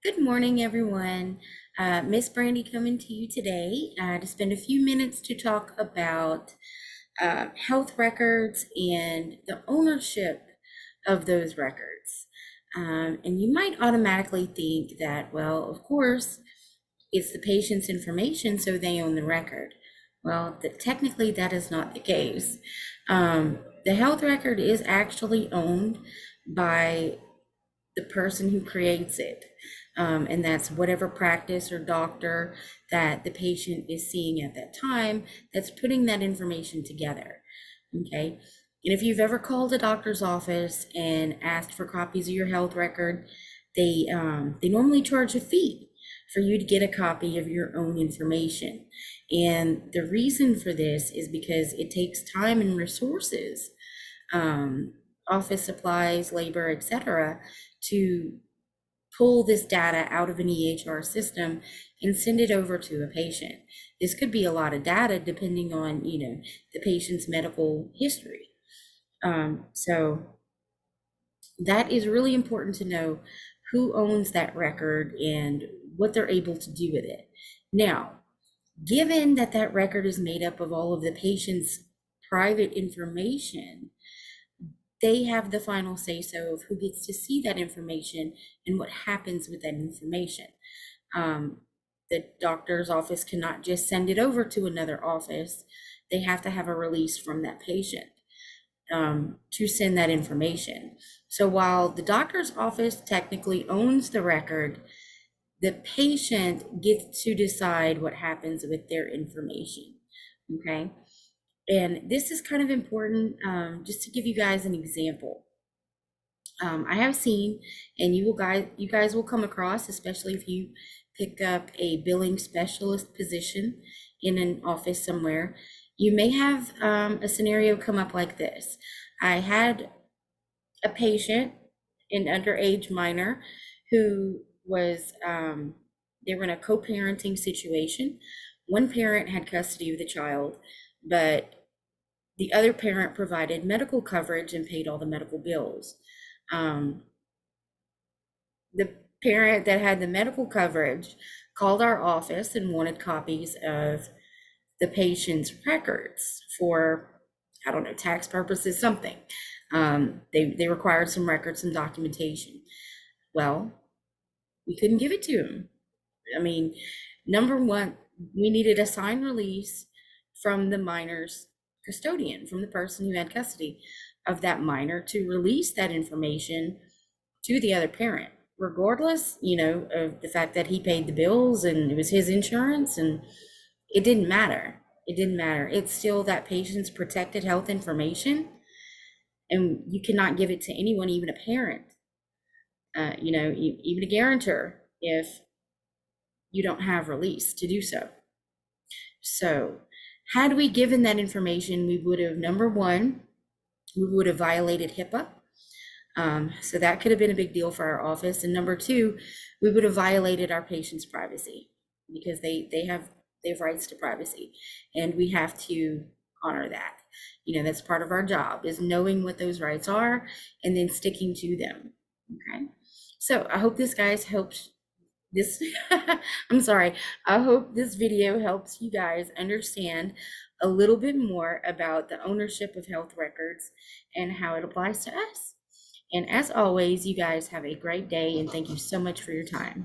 Good morning, everyone. Miss Brandy coming to you today to spend a few minutes to talk about health records and the ownership of those records. And you might automatically think that, well, of course, it's the patient's information, so they own the record. Well, technically, that is not the case. The health record is actually owned by the person who creates it. And that's whatever practice or doctor that the patient is seeing at that time that's putting that information together. Okay. And if you've ever called a doctor's office and asked for copies of your health record, they normally charge a fee for you to get a copy of your own information. And the reason for this is because it takes time and resources, office supplies, labor, etc., to pull this data out of an EHR system and send it over to a patient. This could be a lot of data depending on, the patient's medical history. So that is really important to know who owns that record and what they're able to do with it. Now, given that that record is made up of all of the patient's private information, they have the final say so of who gets to see that information and what happens with that information. The doctor's office cannot just send it over to another office. They have to have a release from that patient to send that information. So while the doctor's office technically owns the record, the patient gets to decide what happens with their information. Okay. And this is kind of important, just to give you guys an example. I have seen, and you guys will come across, especially if you pick up a billing specialist position in an office somewhere, you may have a scenario come up like this. I had a patient, an underage minor, who was they were in a co-parenting situation. One parent had custody of the child, but the other parent provided medical coverage and paid all the medical bills. Um, the parent that had the medical coverage called our office and wanted copies of the patient's records for, I don't know, tax purposes, something. They required some records and documentation. Well, we couldn't give it to him. I mean, number one, we needed a signed release from the minor's custodian, from the person who had custody of that minor, to release that information to the other parent, regardless, of the fact that he paid the bills and it was his insurance, and it didn't matter. It didn't matter. It's still that patient's protected health information, and you cannot give it to anyone, even a parent, even a guarantor, if you don't have release to do so. So had we given that information, we would have, number one, we would have violated HIPAA. So that could have been a big deal for our office. And number two, we would have violated our patients' privacy, because they have rights to privacy, and we have to honor that. That's part of our job, is knowing what those rights are and then sticking to them. Okay. So I hope this guys helps this I'm sorry. I hope this video helps you guys understand a little bit more about the ownership of health records and how it applies to us. And as always, you guys have a great day, and thank you so much for your time.